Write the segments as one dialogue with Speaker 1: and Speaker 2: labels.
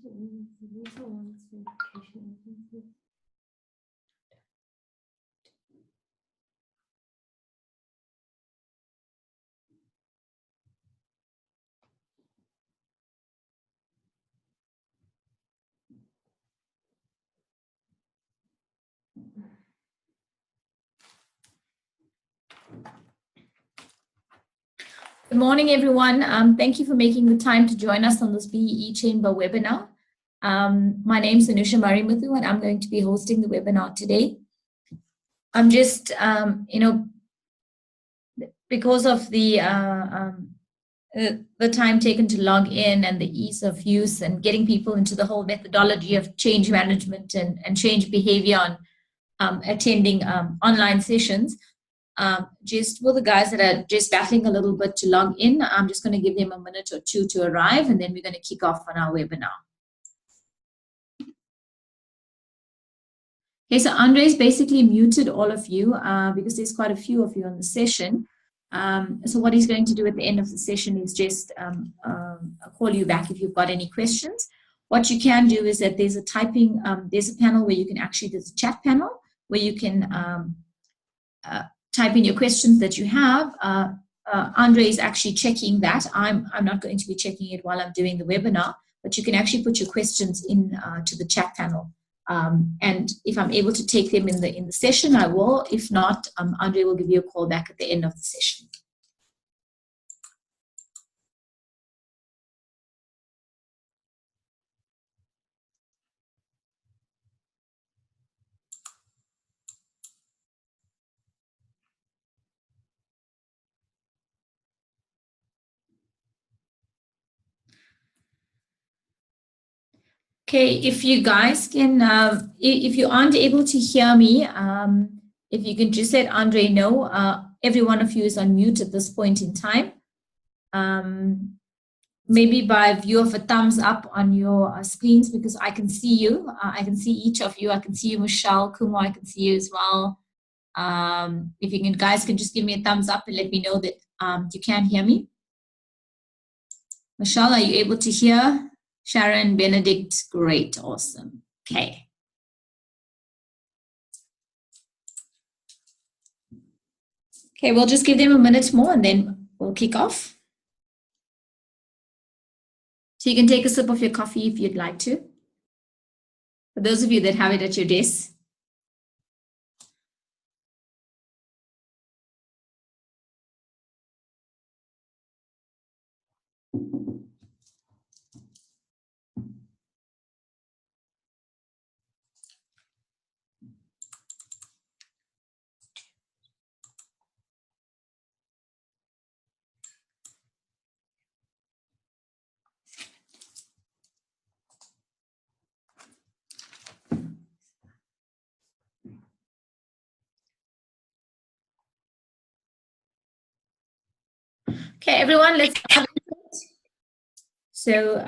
Speaker 1: Good morning, everyone. Thank you for making the time to join us on this BEE Chamber webinar. My name is Anusha Marimuthu, and I'm going to be hosting the webinar today. I'm just, because of the time taken to log in and the ease of use and getting people into the whole methodology of change management and change behavior on attending online sessions. Just for the guys that are just battling a little bit to log in, I'm just going to give them a minute or two to arrive, and then we're going to kick off on our webinar. Okay, so Andre's basically muted all of you because there's quite a few of you on the session. So what he's going to do at the end of the session is just call you back if you've got any questions. What you can do is that there's a there's a panel where you can actually, there's a chat panel where you can type in your questions that you have. Andre is actually checking that. I'm not going to be checking it while I'm doing the webinar, but you can actually put your questions in to the chat panel. And if I'm able to take them in the session, I will. If not, Andre will give you a call back at the end of the session. Okay, if you guys can, if you aren't able to hear me, if you can just let Andre know, every one of you is on mute at this point in time. Maybe by view of a thumbs up on your screens, because I can see you. I can see each of you. I can see you, Michelle, Kumo, I can see you as well. If you can, guys can just give me a thumbs up and let me know that you can hear me. Michelle, are you able to hear? Sharon, Benedict, great, awesome. Okay. Okay, we'll just give them a minute more and then we'll kick off. So you can take a sip of your coffee if you'd like to. For those of you that have it at your desk. Okay, everyone, let's start. So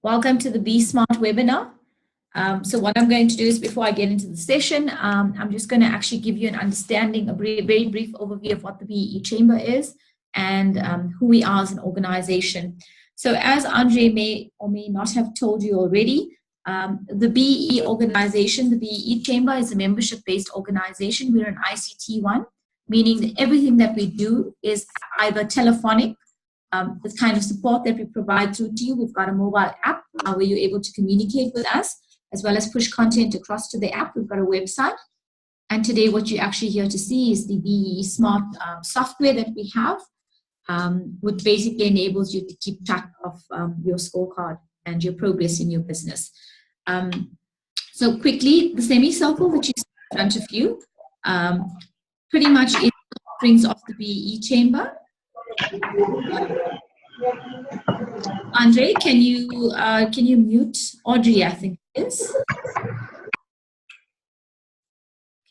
Speaker 1: welcome to the Be Smart webinar. So what I'm going to do is, before I get into the session, I'm just going to actually give you an understanding, a very brief overview of what the BEE Chamber is and who we are as an organization. So as Andre may or may not have told you already, the BEE organization, the BEE Chamber, is a membership-based organization. We're an ICT one, meaning that everything that we do is either telephonic, the kind of support that we provide through to you. We've got a mobile app where you're able to communicate with us, as well as push content across to the app. We've got a website. And today what you're actually here to see is the BEE Smart software that we have, which basically enables you to keep track of your scorecard and your progress in your business. So quickly, the semicircle that you see in front of you pretty much is the offerings of the BEE Chamber. Andre, can you mute Audrey? I think it is.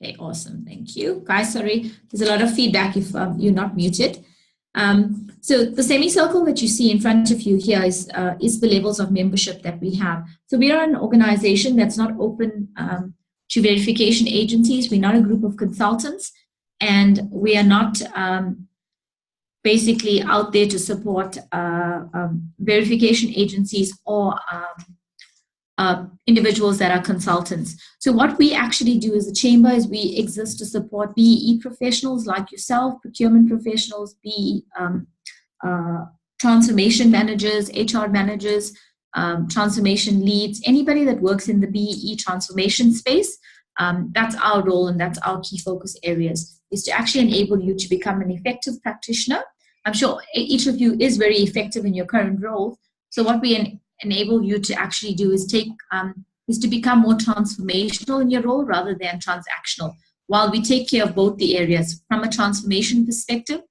Speaker 1: Okay, awesome. Thank you. Guys, sorry, there's a lot of feedback if you're not muted. So the semicircle that you see in front of you here is the levels of membership that we have. So we are an organization that's not open to verification agencies. We're not a group of consultants, and we are not basically out there to support verification agencies or individuals that are consultants. So what we actually do as a chamber is we exist to support BEE professionals like yourself, procurement professionals, BEE transformation managers, HR managers, transformation leads, anybody that works in the BEE transformation space. That's our role and that's our key focus areas, is to actually enable you to become an effective practitioner. I'm sure each of you is very effective in your current role. So what we enable you to actually do is to become more transformational in your role rather than transactional. While we take care of both the areas, from a transformation perspective,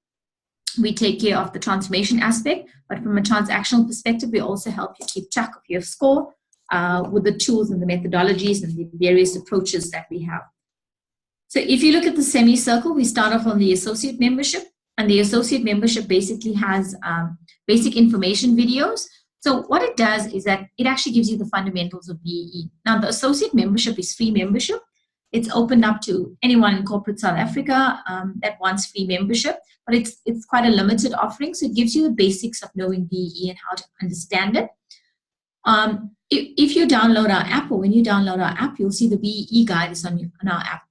Speaker 1: we take care of the transformation aspect, but from a transactional perspective, we also help you keep track of your score with the tools and the methodologies and the various approaches that we have. So if you look at the semicircle, we start off on the associate membership, and the associate membership basically has basic information videos. So what it does is that it actually gives you the fundamentals of BEE. Now, the associate membership is free membership. It's opened up to anyone in corporate South Africa that wants free membership, but it's quite a limited offering. So it gives you the basics of knowing BEE and how to understand it. If you download our app, or when you download our app, you'll see the BEE guide is on our app.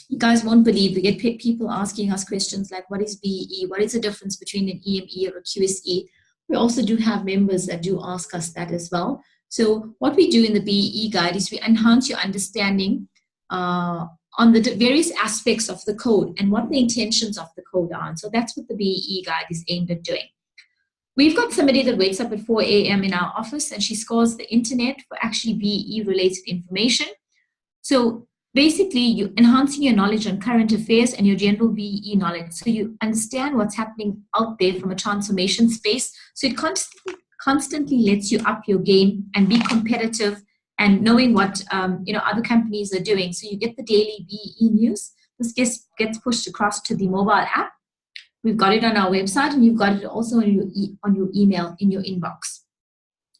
Speaker 1: You guys won't believe, we get people asking us questions like, what is BEE? What is the difference between an EME or a QSE? We also do have members that do ask us that as well. So what we do in the BEE guide is we enhance your understanding on the various aspects of the code and what the intentions of the code are. And so that's what the BEE guide is aimed at doing. We've got somebody that wakes up at 4 a.m. in our office and she scores the internet for actually BEE related information. So basically, you're enhancing your knowledge on current affairs and your general BEE knowledge. So you understand what's happening out there from a transformation space. So it constantly lets you up your game and be competitive and knowing what other companies are doing. So you get the daily BEE news. This gets pushed across to the mobile app. We've got it on our website, and you've got it also on your email in your inbox.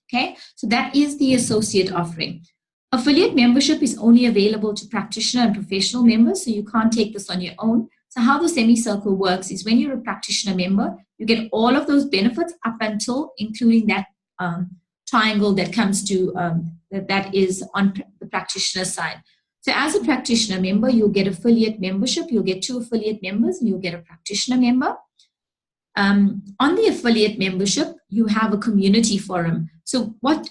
Speaker 1: Okay, so that is the associate offering. Affiliate membership is only available to practitioner and professional members, so you can't take this on your own. So how the semicircle works is when you're a practitioner member, you get all of those benefits up until including that triangle that comes to that is on the practitioner side. So as a practitioner member, you'll get affiliate membership, you'll get 2 affiliate members, and you'll get a practitioner member. On the affiliate membership, you have a community forum. So what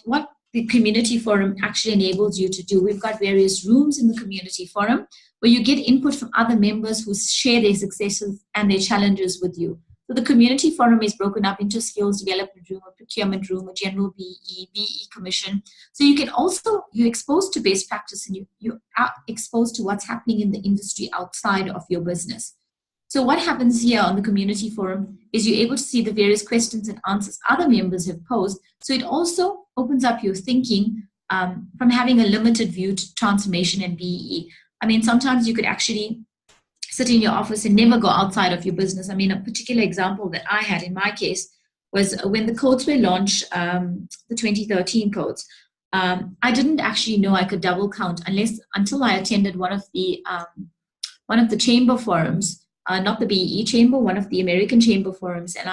Speaker 1: the community forum actually enables you to do, we've got various rooms in the community forum where you get input from other members who share their successes and their challenges with you. So the community forum is broken up into skills development room, a procurement room, a general BEE commission. So you can also, you're exposed to best practice and you are exposed to what's happening in the industry outside of your business. So what happens here on the community forum is you're able to see the various questions and answers other members have posed. So it also opens up your thinking from having a limited view to transformation and BEE. I mean, sometimes you could actually sit in your office and never go outside of your business. I mean, a particular example that I had in my case was when the codes were launched, the 2013 codes. I didn't actually know I could double count until I attended one of the chamber forums, not the BEE chamber, one of the American chamber forums, and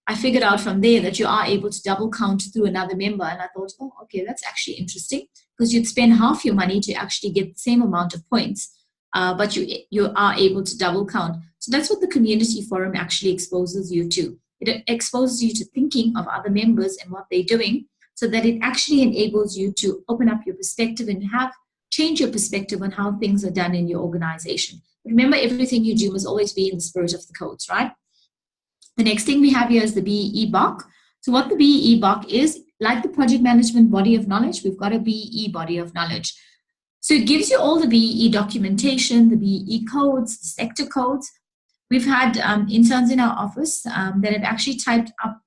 Speaker 1: I figured out from there that you are able to double count through another member, and I thought, oh, okay, that's actually interesting, because you'd spend half your money to actually get the same amount of points. But you are able to double count. So that's what the community forum actually exposes you to. It exposes you to thinking of other members and what they're doing, so that it actually enables you to open up your perspective and change your perspective on how things are done in your organization. Remember, everything you do must always be in the spirit of the codes, right? The next thing we have here is the BEE BOK. So what the BEE BOK is, like the project management body of knowledge, we've got a BEE body of knowledge. So it gives you all the BEE documentation, the BEE codes, the sector codes. We've had interns in our office that have actually typed up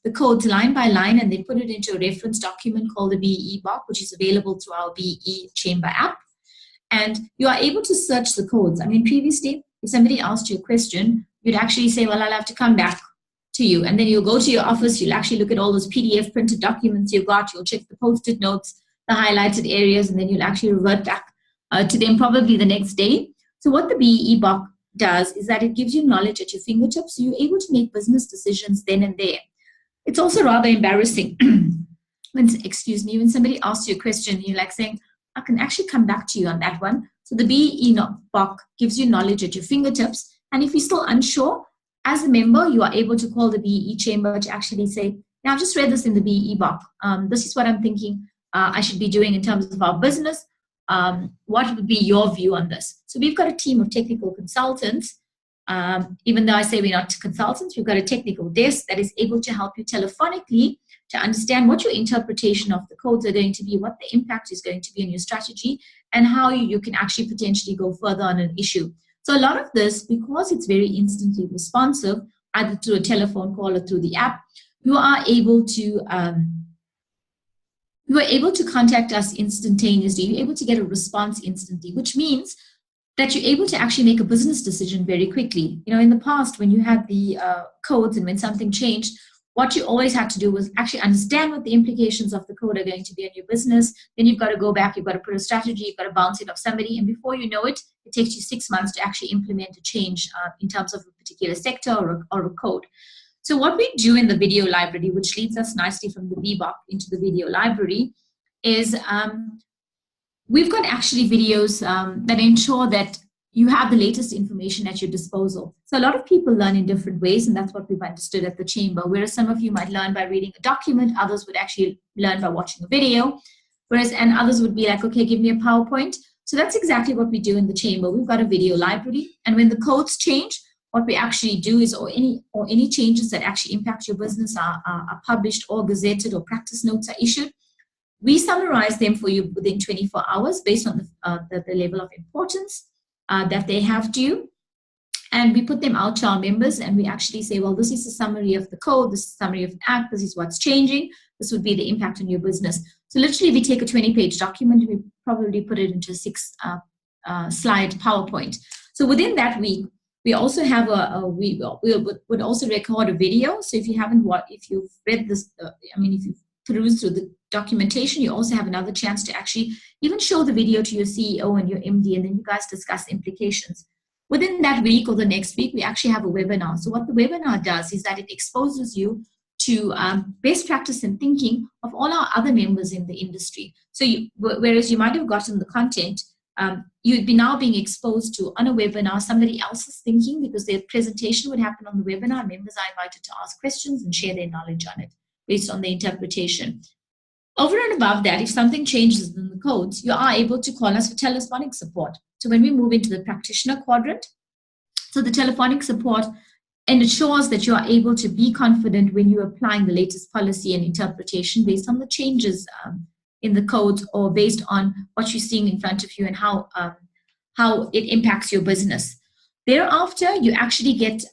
Speaker 1: the codes line by line, and they put it into a reference document called the BEE BOK, which is available through our BEE Chamber app. And you are able to search the codes. I mean, previously, if somebody asked you a question, you'd actually say, well, I'll have to come back to you. And then you'll go to your office, you'll actually look at all those PDF printed documents you've got, you'll check the Post-it notes, the highlighted areas, and then you'll actually revert back to them probably the next day. So what the BEE BOK does is that it gives you knowledge at your fingertips, so you're able to make business decisions then and there. It's also rather embarrassing when somebody asks you a question, you're like saying, I can actually come back to you on that one. So the BEE box gives you knowledge at your fingertips. And if you're still unsure, as a member, you are able to call the BEE chamber to actually say, now I've just read this in the BEE box. This is what I'm thinking I should be doing in terms of our business. What would be your view on this? So we've got a team of technical consultants. Even though I say we're not consultants, we've got a technical desk that is able to help you telephonically to understand what your interpretation of the codes are going to be, what the impact is going to be on your strategy, and how you can actually potentially go further on an issue. So a lot of this, because it's very instantly responsive, either through a telephone call or through the app, you are able to contact us instantaneously. You're able to get a response instantly, which means that you're able to actually make a business decision very quickly. In the past, when you had the codes and when something changed, what you always had to do was actually understand what the implications of the code are going to be on your business. Then you've got to go back, you've got to put a strategy, you've got to bounce it off somebody. And before you know it, it takes you 6 months to actually implement a change in terms of a particular sector or a code. So what we do in the video library, which leads us nicely from the VBOK into the video library, is we've got actually videos that ensure that you have the latest information at your disposal. So a lot of people learn in different ways, and that's what we've understood at the chamber, whereas some of you might learn by reading a document, others would actually learn by watching a video, and others would be like, okay, give me a PowerPoint. So that's exactly what we do in the chamber. We've got a video library, and when the codes change, what we actually do is, or any changes that actually impact your business are published or gazetted or practice notes are issued. We summarize them for you within 24 hours based on the level of importance that they have to you. And we put them out to our members, and we actually say, well, this is a summary of the code, this is a summary of the act, this is what's changing, this would be the impact on your business. So literally we take a 20-page document and we probably put it into a 6-slide PowerPoint. So within that week, we also have we would also record a video. So if you haven't if you've read this, if you've perused through the documentation, you also have another chance to actually even show the video to your CEO and your MD, and then you guys discuss implications. Within that week or the next week, we actually have a webinar. So what the webinar does is that it exposes you to best practice and thinking of all our other members in the industry. So whereas you might have gotten the content, you'd be now being exposed to, on a webinar, somebody else's thinking, because their presentation would happen on the webinar. Members are invited to ask questions and share their knowledge on it based on the interpretation. Over and above that, if something changes in the codes, you are able to call us for telephonic support. So when we move into the practitioner quadrant, so the telephonic support ensures that you are able to be confident when you're applying the latest policy and interpretation based on the changes in the codes, or based on what you're seeing in front of you and how it impacts your business. Thereafter, you actually get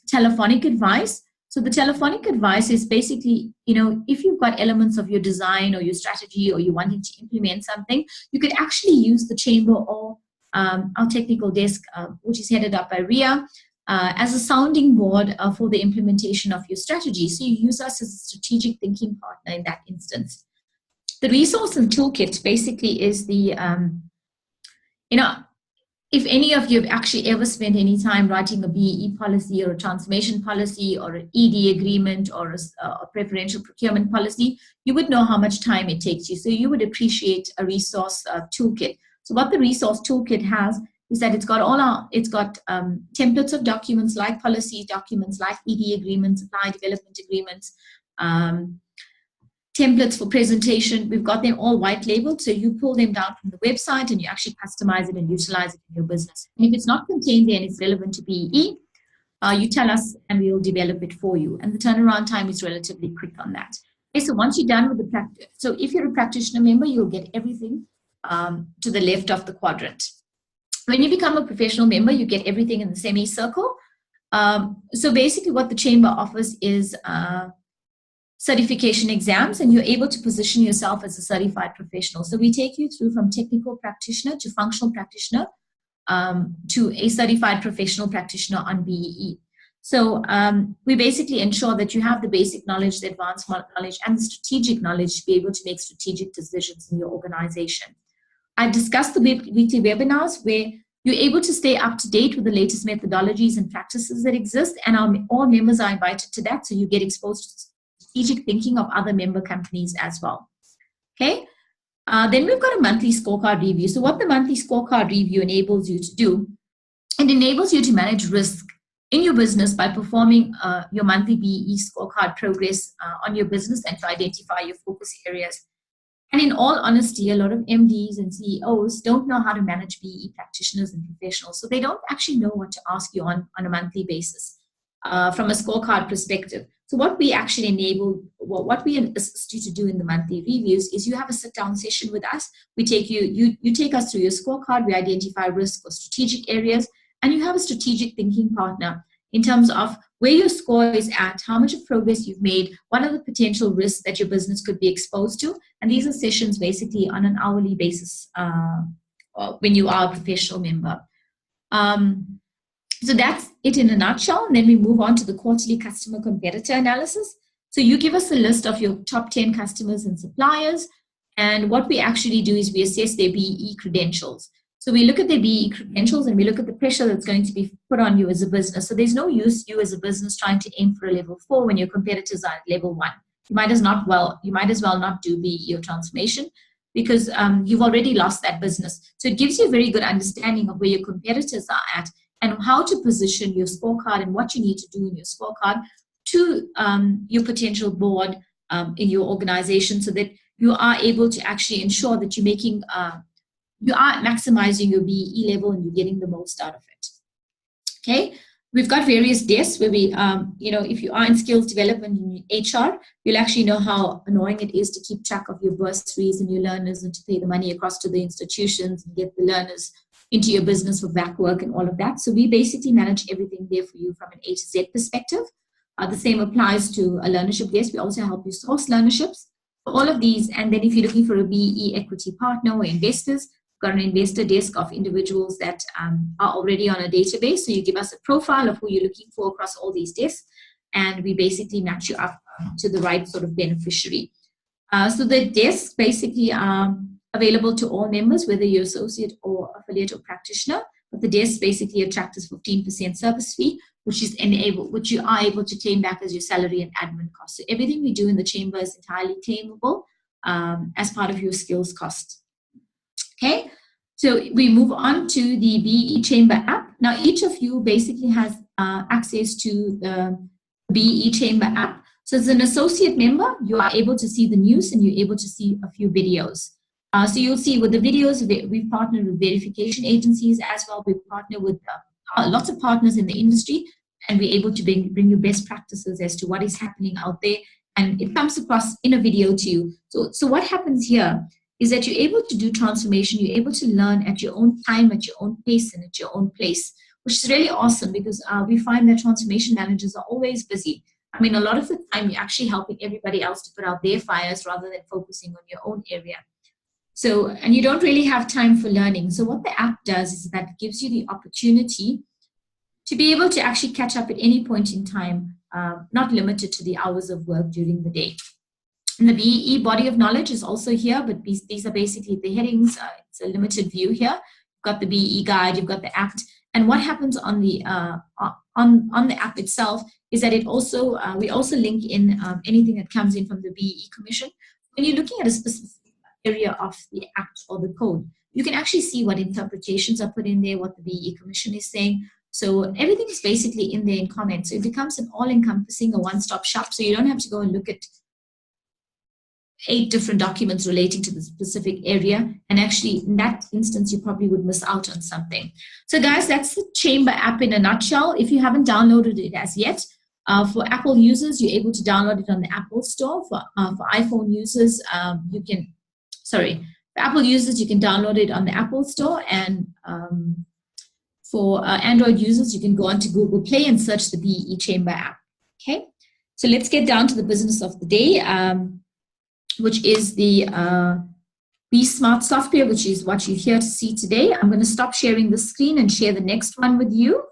Speaker 1: telephonic advice. So the telephonic advice is basically, if you've got elements of your design or your strategy, or you're wanting to implement something, you could actually use the chamber or our technical desk, which is headed up by Ria, as a sounding board for the implementation of your strategy. So you use us as a strategic thinking partner in that instance. The resource and toolkit basically is the, if any of you have actually ever spent any time writing a BEE policy or a transformation policy or an ED agreement or a preferential procurement policy, you would know how much time it takes you. So you would appreciate a resource toolkit. So what the resource toolkit has is that it's got templates of documents like policy documents, like ED agreements, supply development agreements, templates for presentation. We've got them all white labeled, so you pull them down from the website and you actually customize it and utilize it in your business. And if it's not contained there and it's relevant to BEE, you tell us and we'll develop it for you. And the turnaround time is relatively quick on that. Okay, so once you're done with the practice, so if you're a practitioner member, you'll get everything to the left of the quadrant. When you become a professional member, you get everything in the semicircle. So basically what the chamber offers is certification exams, and you're able to position yourself as a certified professional. So we take you through from technical practitioner to functional practitioner to a certified professional practitioner on BEE. So we basically ensure that you have the basic knowledge, the advanced knowledge, and the strategic knowledge to be able to make strategic decisions in your organization. I discussed the weekly webinars where You're able to stay up to date with the latest methodologies and practices that exist, and all members are invited to that, so you get exposed to strategic thinking of other member companies as well. Okay. Then we've got a monthly scorecard review. So what the monthly scorecard review enables you to do, it enables you to manage risk in your business by performing your monthly BEE scorecard progress on your business and to identify your focus areas. And in all honesty, a lot of MDs and CEOs don't know how to manage BEE practitioners and professionals. So they don't actually know what to ask you on a monthly basis from a scorecard perspective. So what we actually enable, what we assist you to do in the monthly reviews is you have a sit-down session with us. We take you take us through your scorecard, we identify risk or strategic areas, and you have a strategic thinking partner in terms of where your score is at, how much of progress you've made, what are the potential risks that your business could be exposed to. And these are sessions basically on an hourly basis when you are a professional member. So that's it in a nutshell. And then we move on to the quarterly customer competitor analysis. So you give us a list of your top 10 customers and suppliers. And what we actually do is we assess their BEE credentials. So we look at their BEE credentials and we look at the pressure that's going to be put on you as a business. So there's no use you as a business trying to aim for a level 4 when your competitors are at level 1. You might as well not do BEE or transformation because you've already lost that business. So it gives you a very good understanding of where your competitors are at and how to position your scorecard and what you need to do in your scorecard to your potential board in your organization so that you are able to actually ensure that you're making, you are maximizing your BEE level and you're getting the most out of it. Okay, we've got various desks where we, if you are in skills development in HR, you'll actually know how annoying it is to keep track of your bursaries and your learners and to pay the money across to the institutions and get the learners into your business for back work and all of that. So we basically manage everything there for you from an A to Z perspective. The same applies to a learnership desk. We also help you source learnerships. All of these, and then if you're looking for a BEE equity partner or investors, we've got an investor desk of individuals that are already on a database. So you give us a profile of who you're looking for across all these desks, and we basically match you up to the right sort of beneficiary. So the desks basically are available to all members, whether you're associate or affiliate or practitioner. But the desk basically attracts a 15% service fee, which you are able to claim back as your salary and admin costs. So everything we do in the chamber is entirely claimable as part of your skills cost. Okay, so we move on to the BEE Chamber app. Now each of you basically has access to the BEE Chamber app. So as an associate member, you are able to see the news and you're able to see a few videos. So you'll see with the videos, we've partnered with verification agencies as well. We've partnered with lots of partners in the industry, and we're able to bring you best practices as to what is happening out there. And it comes across in a video to you. So what happens here is that you're able to do transformation. You're able to learn at your own time, at your own pace, and at your own place, which is really awesome because we find that transformation managers are always busy. I mean, a lot of the time, you're actually helping everybody else to put out their fires rather than focusing on your own area. So, and you don't really have time for learning. So what the app does is that it gives you the opportunity to be able to actually catch up at any point in time, not limited to the hours of work during the day. And the BEE body of knowledge is also here, but these are basically the headings. It's a limited view here. You've got the BEE guide, you've got the act. And what happens on the app itself is that it also, we also link in anything that comes in from the BEE Commission. When you're looking at a specific area of the act or the code, you can actually see what interpretations are put in there, what the BEE Commission is saying. So everything is basically in there in comments. So it becomes an all-encompassing, a one-stop shop. So you don't have to go and look at 8 different documents relating to the specific area. And actually, in that instance, you probably would miss out on something. So guys, that's the Chamber app in a nutshell. If you haven't downloaded it as yet, for Apple users, you're able to download it on the Apple Store. For iPhone users, for Apple users, you can download it on the Apple Store, and for Android users, you can go onto Google Play and search the BEE Chamber app. Okay, so let's get down to the business of the day, which is the Be Smart software, which is what you're here to see today. I'm going to stop sharing the screen and share the next one with you.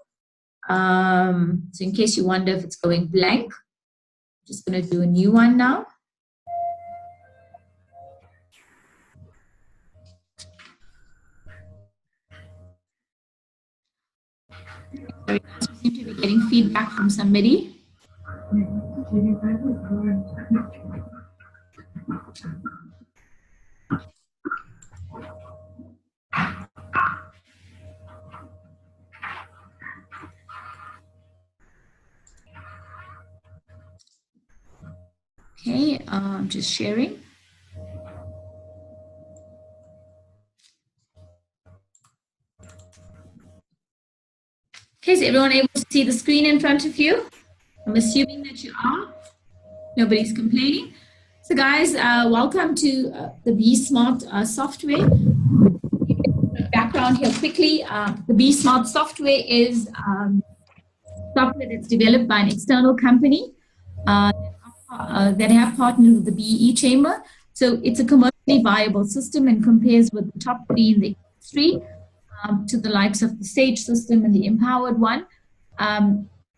Speaker 1: So in case you wonder if it's going blank, I'm just going to do a new one now. Sorry, guys, we seem to be getting feedback from somebody. Okay, I'm just sharing. Okay, is everyone able to see the screen in front of you? I'm assuming that you are. Nobody's complaining. So guys, welcome to the Be Smart software. Background here quickly. The Be Smart software is software that's developed by an external company that have partnered with the BE Chamber. So it's a commercially viable system and compares with the top 3 in the industry, to the likes of the Sage system and the Empowered one.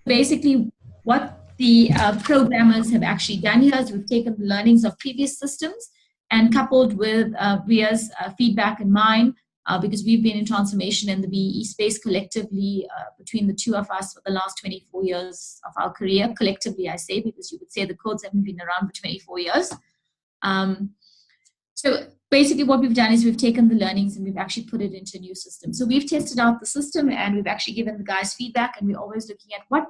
Speaker 1: Basically, what the programmers have actually done here is we've taken the learnings of previous systems and coupled with Ria's feedback and mine, because we've been in transformation in the BE space collectively between the two of us for the last 24 years of our career. Collectively, I say, because you would say the codes haven't been around for 24 years. So basically what we've done is we've taken the learnings and we've actually put it into a new system. So we've tested out the system and we've actually given the guys feedback, and we're always looking at what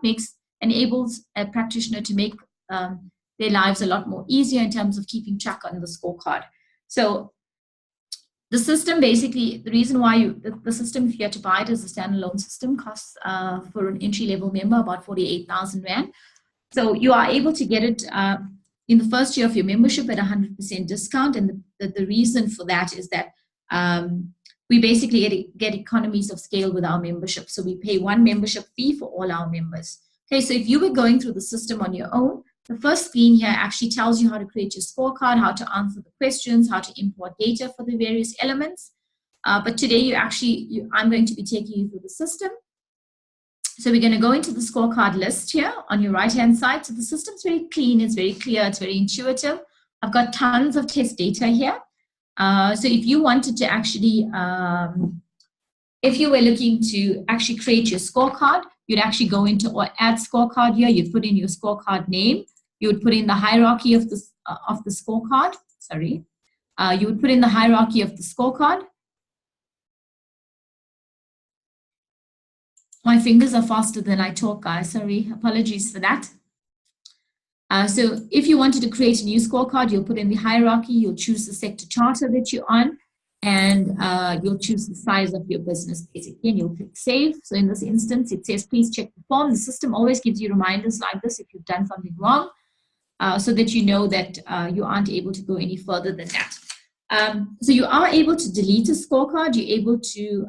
Speaker 1: enables a practitioner to make their lives a lot more easier in terms of keeping track on the scorecard. So the system, basically, the reason why the system, if you had to buy it as a standalone system, costs for an entry-level member about 48,000 Rand. So you are able to get it in the first year of your membership at 100% discount. And the reason for that is that we basically get economies of scale with our membership. So we pay one membership fee for all our members. Okay, so if you were going through the system on your own, the first screen here actually tells you how to create your scorecard, how to answer the questions, how to import data for the various elements. But today I'm going to be taking you through the system. So we're going to go into the scorecard list here on your right-hand side. So the system's very clean, it's very clear, it's very intuitive. I've got tons of test data here. So if you wanted to actually, if you were looking to actually create your scorecard, you'd actually go into or add scorecard here. You'd put in your scorecard name. You would put in the hierarchy of the scorecard. Sorry. You would put in the hierarchy of the scorecard. My fingers are faster than I talk, guys. Sorry, apologies for that. So if you wanted to create a new scorecard, you'll put in the hierarchy, you'll choose the sector charter that you're on, and you'll choose the size of your business, basically, and you'll click save. So in this instance, it says, please check the form. The system always gives you reminders like this if you've done something wrong, so that you know that you aren't able to go any further than that. So you are able to delete a scorecard, you're able to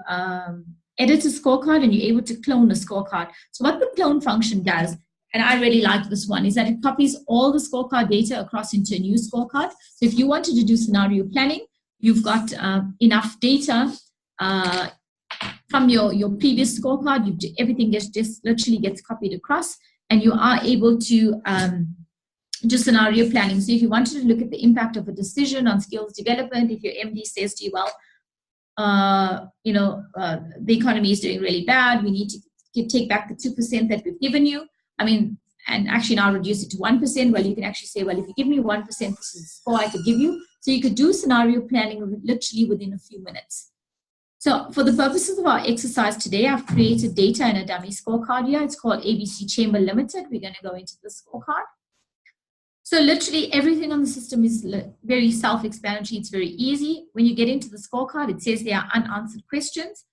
Speaker 1: edit a scorecard, and you're able to clone a scorecard. So what the clone function does, and I really like this one, is that it copies all the scorecard data across into a new scorecard. So if you wanted to do scenario planning, you've got enough data from your previous scorecard. Everything just literally gets copied across, and you are able to do scenario planning. So if you wanted to look at the impact of a decision on skills development, if your MD says to you, well, the economy is doing really bad, we need to take back the 2% that we've given you, and actually now reduce it to 1%, well, you can actually say, well, if you give me 1%, this is the score I could give you. So you could do scenario planning literally within a few minutes. So for the purposes of our exercise today, I've created data in a dummy scorecard here. It's called ABC Chamber Limited. We're going to go into the scorecard. So literally everything on the system is very self-explanatory. It's very easy. When you get into the scorecard, it says there are unanswered questions,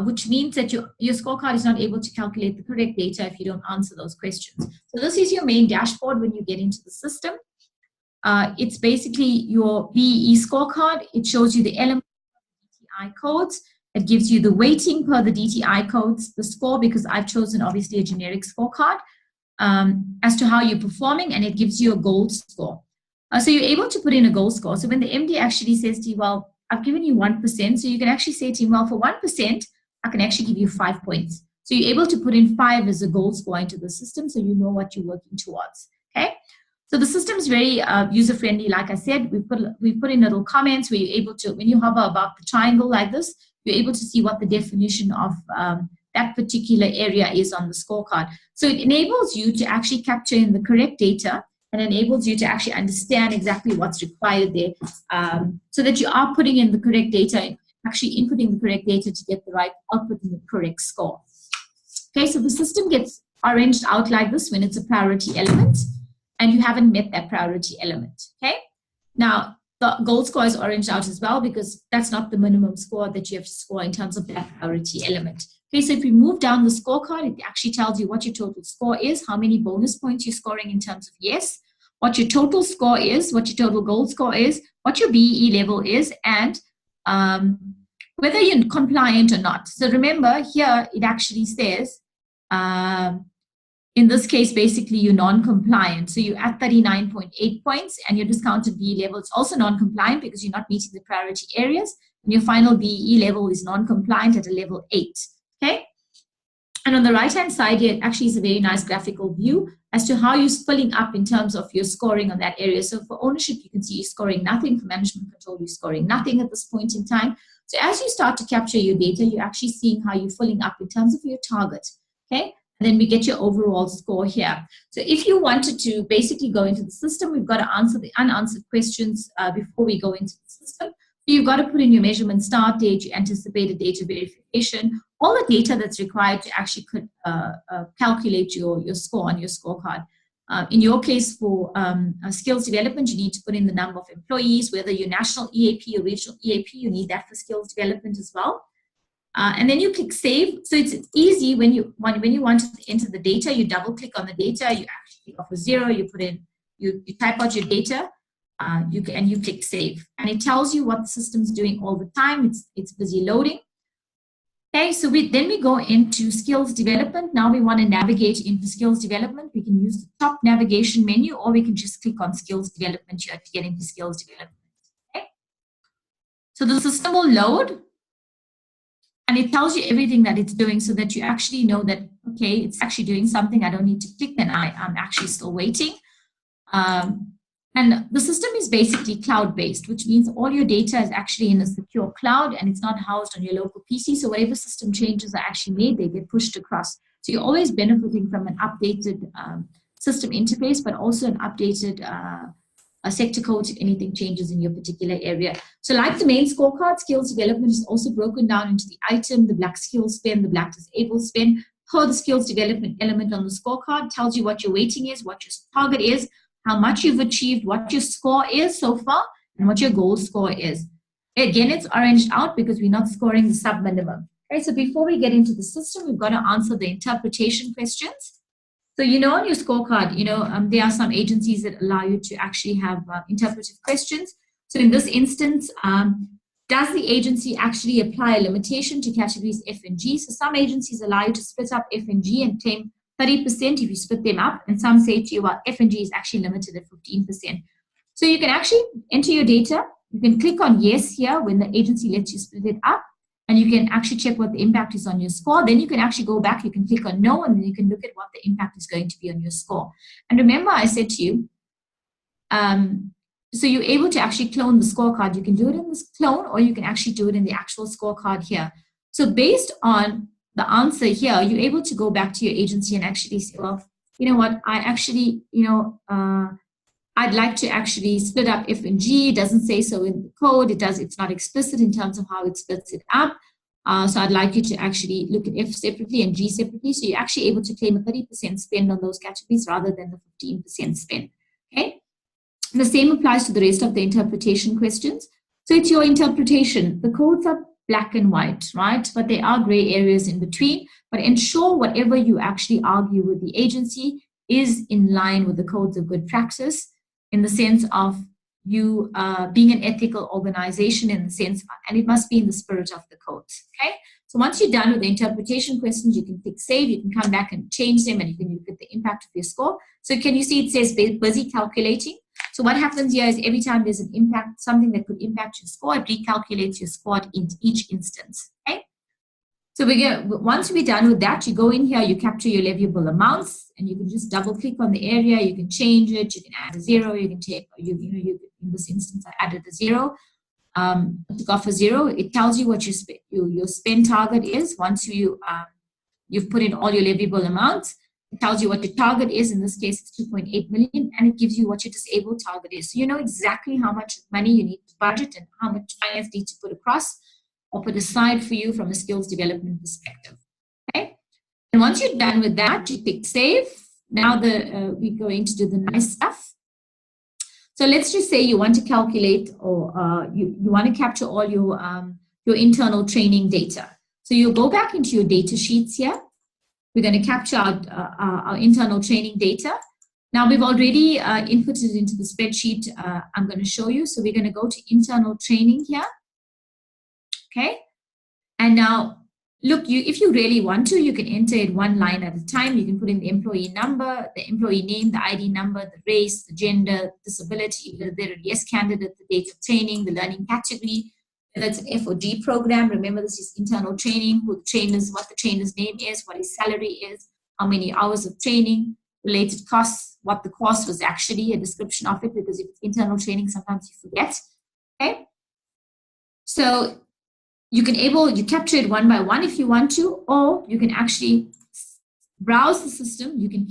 Speaker 1: which means that your scorecard is not able to calculate the correct data if you don't answer those questions. So this is your main dashboard when you get into the system. It's basically your BE scorecard. It shows you the elements of the DTI codes. It gives you the weighting per the DTI codes, the score, because I've chosen obviously a generic scorecard, as to how you're performing, and it gives you a gold score. So you're able to put in a gold score. So when the MD actually says to you, well, I've given you 1%, so you can actually say to him, well, for 1%, I can actually give you 5 points. So you're able to put in 5 as a gold score into the system, so you know what you're working towards. Okay. So the system is very user-friendly. Like I said, we put in little comments where you're able to, when you hover above the triangle like this, you're able to see what the definition of that particular area is on the scorecard. So it enables you to actually capture in the correct data and enables you to actually understand exactly what's required there, so that you are putting in the correct data, actually inputting the correct data to get the right output and the correct score. Okay, so the system gets oranged out like this when it's a priority element and you haven't met that priority element. Okay, now the gold score is oranged out as well because that's not the minimum score that you have to score in terms of that priority element. Okay, so if you move down the scorecard, it actually tells you what your total score is, how many bonus points you're scoring in terms of yes, what your total score is, what your total gold score is, what your BE level is, and whether you're compliant or not. So remember here, it actually says, in this case, basically you're non-compliant. So you're at 39.8 points and your discounted BE level is also non-compliant because you're not meeting the priority areas. And your final BE level is non-compliant at a level 8. Okay. And on the right-hand side here, it actually is a very nice graphical view as to how you're filling up in terms of your scoring on that area. So for ownership, you can see you're scoring nothing. For management control, you're scoring nothing at this point in time. So as you start to capture your data, you're actually seeing how you're filling up in terms of your target. Okay. And then we get your overall score here. So if you wanted to basically go into the system, we've got to answer the unanswered questions before we go into the system. So you've got to put in your measurement start date, your anticipated data verification, all the data that's required to actually calculate your score on your scorecard. In your case, for skills development, you need to put in the number of employees, whether you're national EAP or regional EAP, you need that for skills development as well. And then you click save. So it's easy when you want to enter the data, you double click on the data, you actually click off a 0, you put in, you type out your data, and you click save. And it tells you what the system's doing all the time. It's busy loading. Okay, so then we go into skills development. Now we want to navigate into skills development. We can use the top navigation menu, or we can just click on skills development here to get into skills development. Okay, so the system will load. And it tells you everything that it's doing so that you actually know that, okay, it's actually doing something. I don't need to click, then I'm actually still waiting. And the system is basically cloud-based, which means all your data is actually in a secure cloud and it's not housed on your local PC. So whatever system changes are actually made, they get pushed across. So you're always benefiting from an updated system interface, but also an updated a sector code if anything changes in your particular area. So like the main scorecard, skills development is also broken down into the item, the black skills spend, the black disabled spend. Per the skills development element on the scorecard tells you what your weighting is, what your target is, how much you've achieved, what your score is so far, and what your goal score is. Again, it's oranged out because we're not scoring the sub-minimum. Okay, so before we get into the system, we've got to answer the interpretation questions. So, on your scorecard, there are some agencies that allow you to actually have interpretive questions. So in this instance, does the agency actually apply a limitation to categories F and G? So some agencies allow you to split up F and G and claim 30% if you split them up. And some say to you, well, F and G is actually limited at 15%. So you can actually enter your data. You can click on yes here when the agency lets you split it up. And you can actually check what the impact is on your score. Then you can actually go back, you can click on no, and then you can look at what the impact is going to be on your score. And remember, I said to you, so you're able to actually clone the scorecard. You can do it in this clone, or you can actually do it in the actual scorecard here. So based on the answer here, you're able to go back to your agency and actually say, well, you know what, I actually, I'd like to actually split up F and G. It doesn't say so in the code. It's not explicit in terms of how it splits it up. So I'd like you to actually look at F separately and G separately. So you're actually able to claim a 30% spend on those categories rather than the 15% spend. Okay. And the same applies to the rest of the interpretation questions. So it's your interpretation. The codes are black and white, right? But there are gray areas in between. But ensure whatever you actually argue with the agency is in line with the codes of good practice, in the sense of you being an ethical organization, in the sense, and it must be in the spirit of the codes, okay? So once you're done with the interpretation questions, you can click save, you can come back and change them, and you can look at the impact of your score. So can you see it says busy calculating? So what happens here is every time there's an impact, something that could impact your score, it recalculates your score in each instance, okay? So once we're done with that, you go in here, you capture your leviable amounts, and you can just double click on the area, you can change it, you can add a 0, you can take, in this instance, I added a 0, took off a 0, it tells you what your spend target is once you you've put in all your leviable amounts. It tells you what your target is. In this case, it's 2.8 million, and it gives you what your disabled target is. So you know exactly how much money you need to budget and how much finance needs to put across or put aside for you from a skills development perspective. Okay. And once you're done with that, you click save. Now we're going to do the nice stuff. So let's just say you want to calculate or you want to capture all your internal training data. So you'll go back into your data sheets here. We're going to capture our internal training data. Now we've already inputted it into the spreadsheet I'm going to show you. So we're going to go to internal training here. Okay. And now look, if you really want to, you can enter it one line at a time. You can put in the employee number, the employee name, the ID number, the race, the gender, disability, whether they're a yes candidate, the date of training, the learning category, whether it's an F or G program. Remember, this is internal training, who the trainers, what the trainer's name is, what his salary is, how many hours of training, related costs, what the course was actually, a description of it, because if it's internal training, sometimes you forget. Okay. So you capture it one by one if you want to, or you can actually browse the system. You can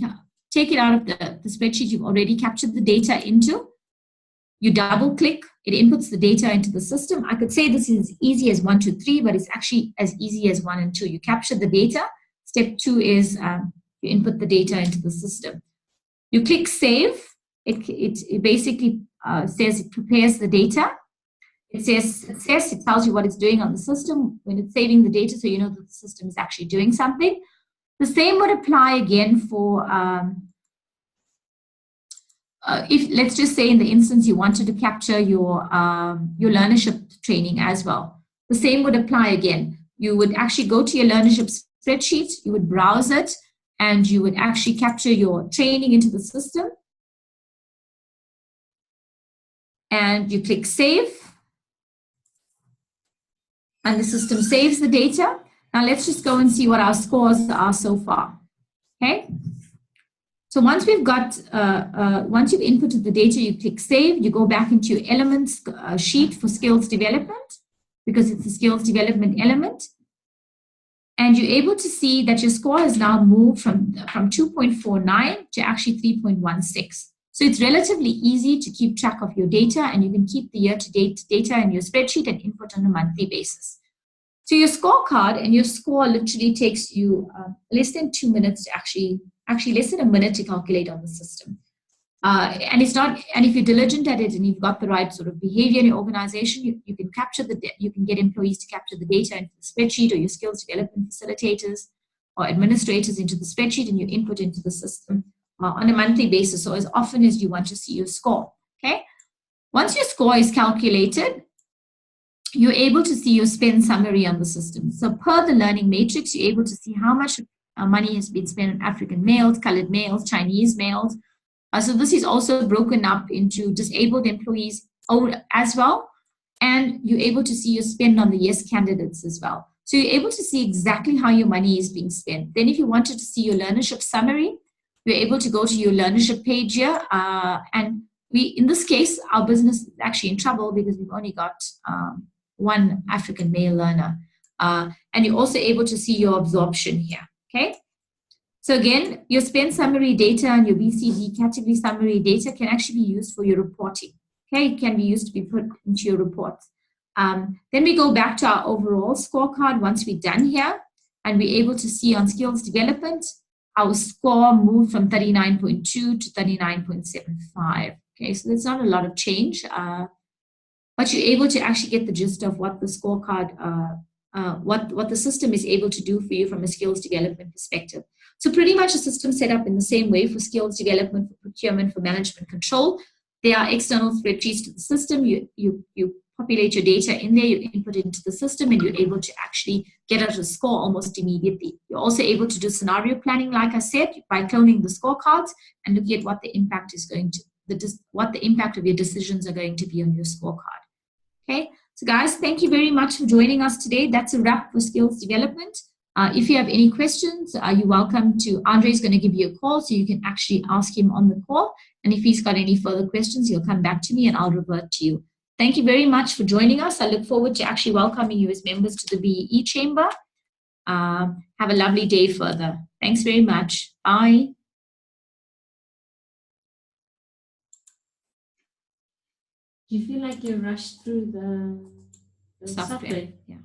Speaker 1: take it out of the spreadsheet you've already captured the data into. You double click, it inputs the data into the system. I could say this is as easy as 1, 2, 3, but it's actually as easy as 1 and 2. You capture the data. Step 2 is you input the data into the system. You click save. It basically says it prepares the data. It tells you what it's doing on the system when it's saving the data, so you know that the system is actually doing something. The same would apply again for if, let's just say in the instance you wanted to capture your learnership training as well. The same would apply again. You would actually go to your learnership spreadsheet, you would browse it, and you would actually capture your training into the system. And you click save. And the system saves the data. Now let's just go and see what our scores are so far. Okay. So once we've got, once you've inputted the data, you click save. You go back into your elements sheet for skills development, because it's a skills development element. And you're able to see that your score has now moved from 2.49 to actually 3.16. So it's relatively easy to keep track of your data, and you can keep the year-to-date data in your spreadsheet and input on a monthly basis. So your scorecard and your score literally takes you less than 2 minutes to actually less than a minute to calculate on the system. And it's not, and if you're diligent at it and you've got the right sort of behavior in your organization, you can capture you can get employees to capture the data into the spreadsheet, or your skills development facilitators or administrators into the spreadsheet, and you input into the system on a monthly basis, or as often as you want to see your score. Okay. Once your score is calculated, you're able to see your spend summary on the system. So per the learning matrix, you're able to see how much money has been spent on African males, colored males, Chinese males. So this is also broken up into disabled employees as well. And you're able to see your spend on the yes candidates as well. So you're able to see exactly how your money is being spent. Then if you wanted to see your learnership summary, you're able to go to your learnership page here. And in this case, our business is actually in trouble because we've only got one African male learner. And you're also able to see your absorption here, okay? So again, your spend summary data and your BCD category summary data can actually be used for your reporting, okay? It can be used to be put into your reports. Then we go back to our overall scorecard once we're done here, and we're able to see on skills development, our score moved from 39.2 to 39.75. Okay, so there's not a lot of change, but you're able to actually get the gist of what the scorecard, what the system is able to do for you from a skills development perspective. So pretty much a system set up in the same way for skills development, for procurement, for management control. There are external spreadsheets to the system. You populate your data in there, you input it into the system, and you're able to actually get out a score almost immediately. You're also able to do scenario planning, like I said, by cloning the scorecards and looking at what the impact is going to, what the impact of your decisions are going to be on your scorecard. Okay, so guys, thank you very much for joining us today. That's a wrap for skills development. If you have any questions, you're welcome to, Andre is going to give you a call, so you can actually ask him on the call. And if he's got any further questions, he'll come back to me and I'll revert to you. Thank you very much for joining us. I look forward to actually welcoming you as members to the BEE Chamber. Have a lovely day further. Thanks very much. Bye.
Speaker 2: Do you feel like you rushed through the software?
Speaker 1: Yeah.